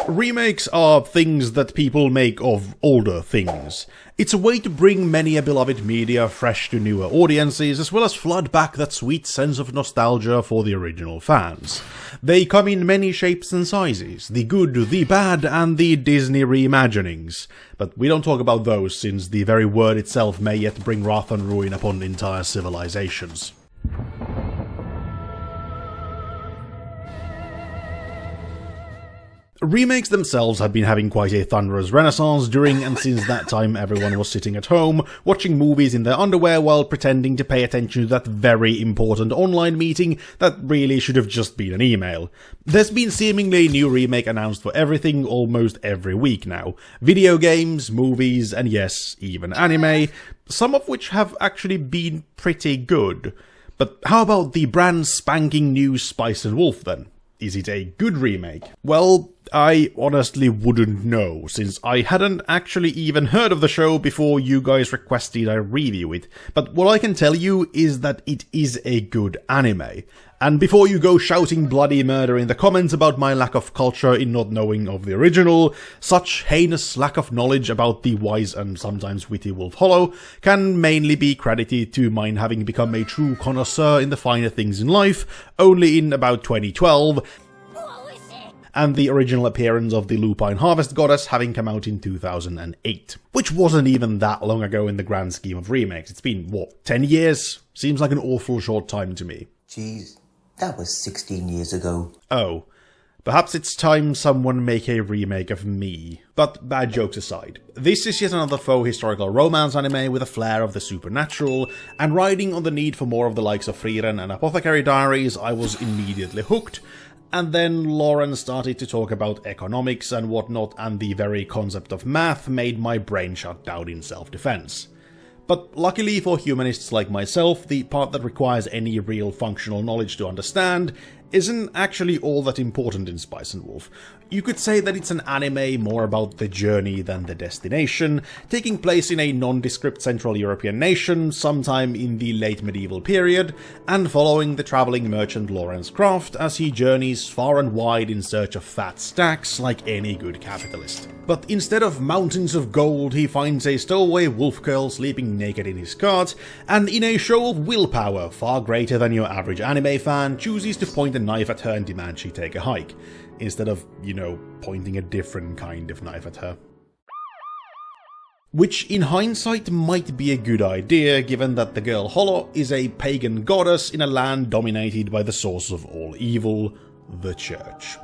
Remakes are things that people make of older things. It's a way to bring many a beloved media fresh to newer audiences, as well as flood back that sweet sense of nostalgia for the original fans. They come in many shapes and sizes, the good, the bad, and the Disney reimaginings. But we don't talk about those, since the very word itself may yet bring wrath and ruin upon entire civilizations. Remakes themselves have been having quite a thunderous renaissance during and since that time everyone was sitting at home, watching movies in their underwear while pretending to pay attention to that very important online meeting that really should have just been an email. There's been seemingly a new remake announced for everything almost every week now. Video games, movies, and yes, even anime, some of which have actually been pretty good. But how about the brand spanking new Spice and Wolf then? Is it a good remake? Well, I honestly wouldn't know, since I hadn't actually even heard of the show before you guys requested I review it, but what I can tell you is that it is a good anime. And before you go shouting bloody murder in the comments about my lack of culture in not knowing of the original, such heinous lack of knowledge about the wise and sometimes witty Wolf Hollow can mainly be credited to mine having become a true connoisseur in the finer things in life only in about 2012, and the original appearance of the Lupine Harvest Goddess having come out in 2008. Which wasn't even that long ago in the grand scheme of remakes. It's been, what, 10 years? Seems like an awful short time to me. Jeez, that was 16 years ago. Oh. Perhaps it's time someone make a remake of me. But bad jokes aside, this is yet another faux historical romance anime with a flair of the supernatural, and riding on the need for more of the likes of Frieren and Apothecary Diaries, I was immediately hooked. And then Lauren started to talk about economics and whatnot, and the very concept of math made my brain shut down in self-defense. But luckily for humanists like myself, the part that requires any real functional knowledge to understand isn't actually all that important in Spice and Wolf. You could say that it's an anime more about the journey than the destination, taking place in a nondescript Central European nation sometime in the late medieval period, and following the travelling merchant Lawrence Craft as he journeys far and wide in search of fat stacks like any good capitalist. But instead of mountains of gold, he finds a stowaway wolf girl sleeping naked in his cart, and in a show of willpower far greater than your average anime fan, chooses to point a knife at her and demand she take a hike, instead of, you know, pointing a different kind of knife at her. Which, in hindsight, might be a good idea, given that the girl Hollow is a pagan goddess in a land dominated by the source of all evil, the Church.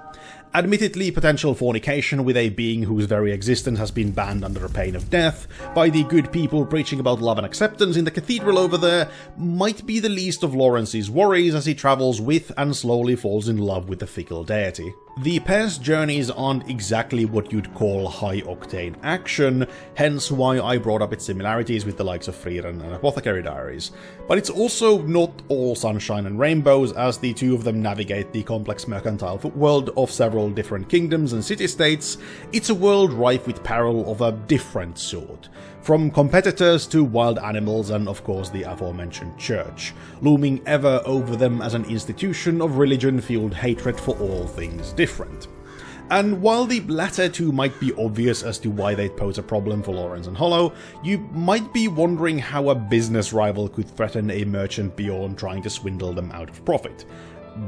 Admittedly, potential fornication with a being whose very existence has been banned under a pain of death by the good people preaching about love and acceptance in the cathedral over there might be the least of Lawrence's worries as he travels with and slowly falls in love with the fickle deity. The pair's journeys aren't exactly what you'd call high-octane action, hence why I brought up its similarities with the likes of Frieren and Apothecary Diaries. But it's also not all sunshine and rainbows, as the two of them navigate the complex mercantile world of several different kingdoms and city-states. It's a world rife with peril of a different sort, from competitors to wild animals and of course the aforementioned Church, looming ever over them as an institution of religion-fueled hatred for all things different. And while the latter two might be obvious as to why they'd pose a problem for Lawrence and Hollow, you might be wondering how a business rival could threaten a merchant beyond trying to swindle them out of profit.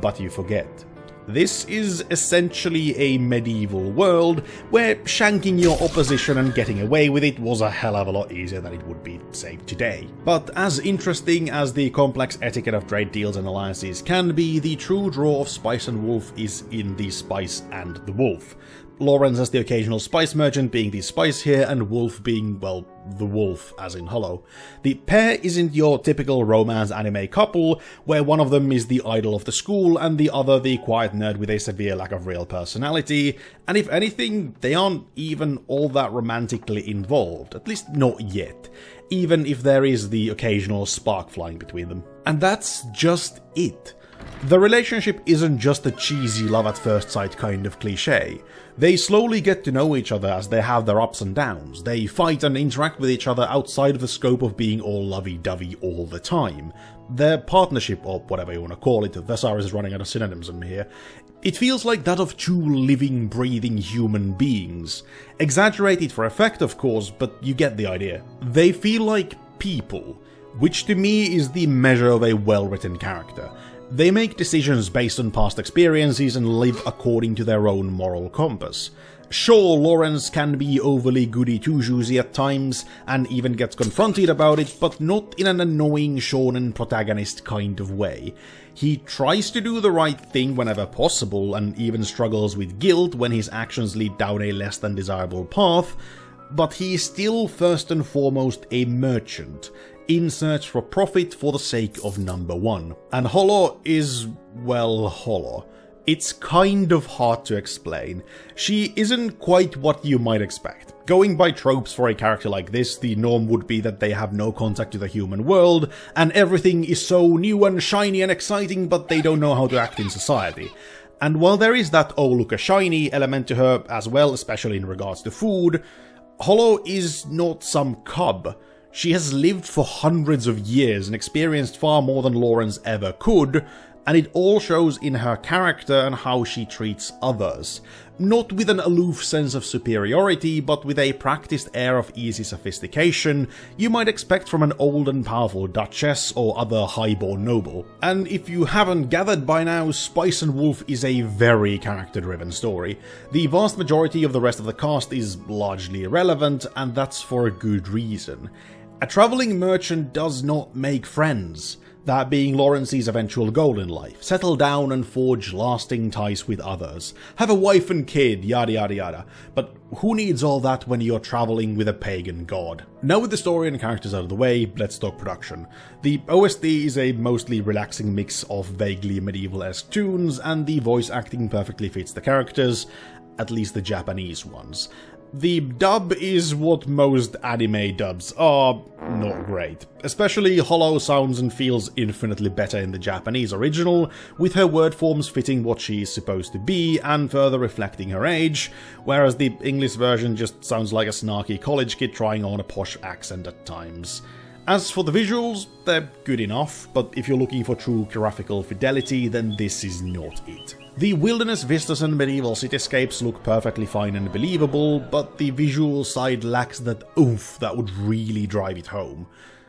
But you forget. This is essentially a medieval world where shanking your opposition and getting away with it was a hell of a lot easier than it would be, say, today. But as interesting as the complex etiquette of trade deals and alliances can be, the true draw of Spice and Wolf is in the spice and the wolf. Lawrence as the occasional spice merchant being the spice here, and Wolf being, well, the wolf, as in Hollow. The pair isn't your typical romance anime couple, where one of them is the idol of the school and the other the quiet nerd with a severe lack of real personality, and if anything, they aren't even all that romantically involved, at least not yet, even if there is the occasional spark flying between them. And that's just it. The relationship isn't just a cheesy love at first sight kind of cliché. They slowly get to know each other as they have their ups and downs. They fight and interact with each other outside of the scope of being all lovey-dovey all the time. Their partnership, or whatever you want to call it, Thesaurus is running out of synonyms on me here, It feels like that of two living, breathing human beings. Exaggerated for effect, of course, but you get the idea. They feel like people, which to me is the measure of a well-written character. They make decisions based on past experiences and live according to their own moral compass. Sure, Lawrence can be overly goody two-shoesy at times, and even gets confronted about it, but not in an annoying shonen protagonist kind of way. He tries to do the right thing whenever possible, and even struggles with guilt when his actions lead down a less than desirable path, but he is still first and foremost a merchant, in search for profit for the sake of number one. And Holo is, well, Holo. It's kind of hard to explain. She isn't quite what you might expect. Going by tropes for a character like this, the norm would be that they have no contact to the human world, and everything is so new and shiny and exciting, but they don't know how to act in society. And while there is that oh look a shiny element to her as well, especially in regards to food, Holo is not some cub. She has lived for hundreds of years and experienced far more than Lawrence ever could, and it all shows in her character and how she treats others. Not with an aloof sense of superiority, but with a practiced air of easy sophistication you might expect from an old and powerful duchess or other highborn noble. And if you haven't gathered by now, Spice and Wolf is a very character-driven story. The vast majority of the rest of the cast is largely irrelevant, and that's for a good reason. A travelling merchant does not make friends. That being Lawrence's eventual goal in life. Settle down and forge lasting ties with others. Have a wife and kid, yada yada yada. But who needs all that when you're travelling with a pagan god? Now with the story and characters out of the way, let's talk production. The OST is a mostly relaxing mix of vaguely medieval-esque tunes, and the voice acting perfectly fits the characters, at least the Japanese ones. The dub is what most anime dubs are not great. Especially Holo sounds and feels infinitely better in the Japanese original, with her word forms fitting what she is supposed to be and further reflecting her age, whereas the English version just sounds like a snarky college kid trying on a posh accent at times. As for the visuals, they're good enough, but if you're looking for true graphical fidelity, then this is not it. The wilderness vistas and medieval cityscapes look perfectly fine and believable, but the visual side lacks that oomph that would really drive it home.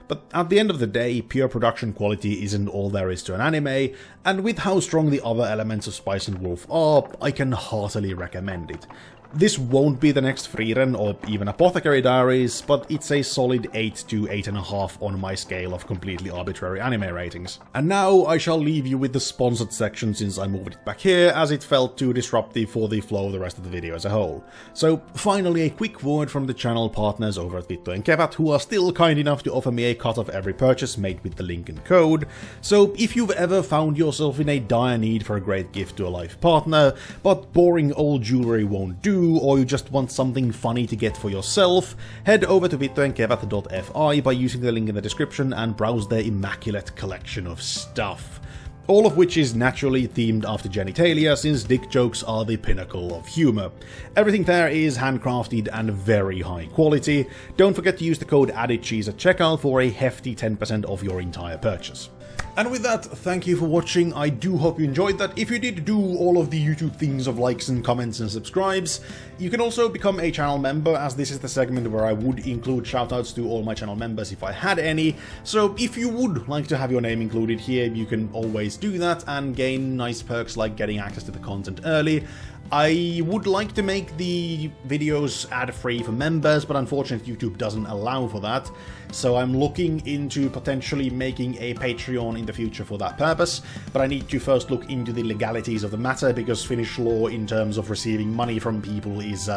But at the end of the day, pure production quality isn't all there is to an anime, and with how strong the other elements of Spice and Wolf are, I can heartily recommend it. This won't be the next Frieren or even Apothecary Diaries, but it's a solid 8 to 8.5 on my scale of completely arbitrary anime ratings. And now I shall leave you with the sponsored section since I moved it back here, as it felt too disruptive for the flow of the rest of the video as a whole. So finally a quick word from the channel partners over at vittujenkevat, who are still kind enough to offer me a cut of every purchase made with the link and code. So if you've ever found yourself in a dire need for a great gift to a life partner, but boring old jewelry won't do, or you just want something funny to get for yourself, head over to vittujenkevat.fi by using the link in the description and browse their immaculate collection of stuff. All of which is naturally themed after genitalia, since dick jokes are the pinnacle of humour. Everything there is handcrafted and very high quality. Don't forget to use the code AddedCheese at checkout for a hefty 10% off your entire purchase. And with that, thank you for watching. I do hope you enjoyed that. If you did, do all of the YouTube things of likes and comments and subscribes. You can also become a channel member, as this is the segment where I would include shoutouts to all my channel members if I had any. So if you would like to have your name included here, you can always do that and gain nice perks like getting access to the content early. I would like to make the videos ad-free for members, but unfortunately YouTube doesn't allow for that, so I'm looking into potentially making a Patreon in the future for that purpose, but I need to first look into the legalities of the matter, because Finnish law in terms of receiving money from people is,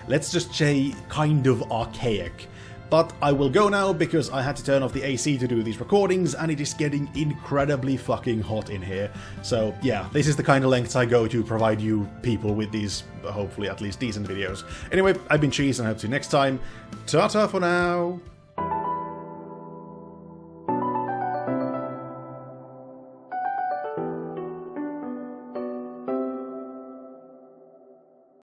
let's just say, kind of archaic. But I will go now because I had to turn off the AC to do these recordings and it is getting incredibly fucking hot in here. So yeah, this is the kind of lengths I go to provide you people with these, hopefully at least decent videos. Anyway, I've been Cheese and I hope to see you next time. Ta-ta for now!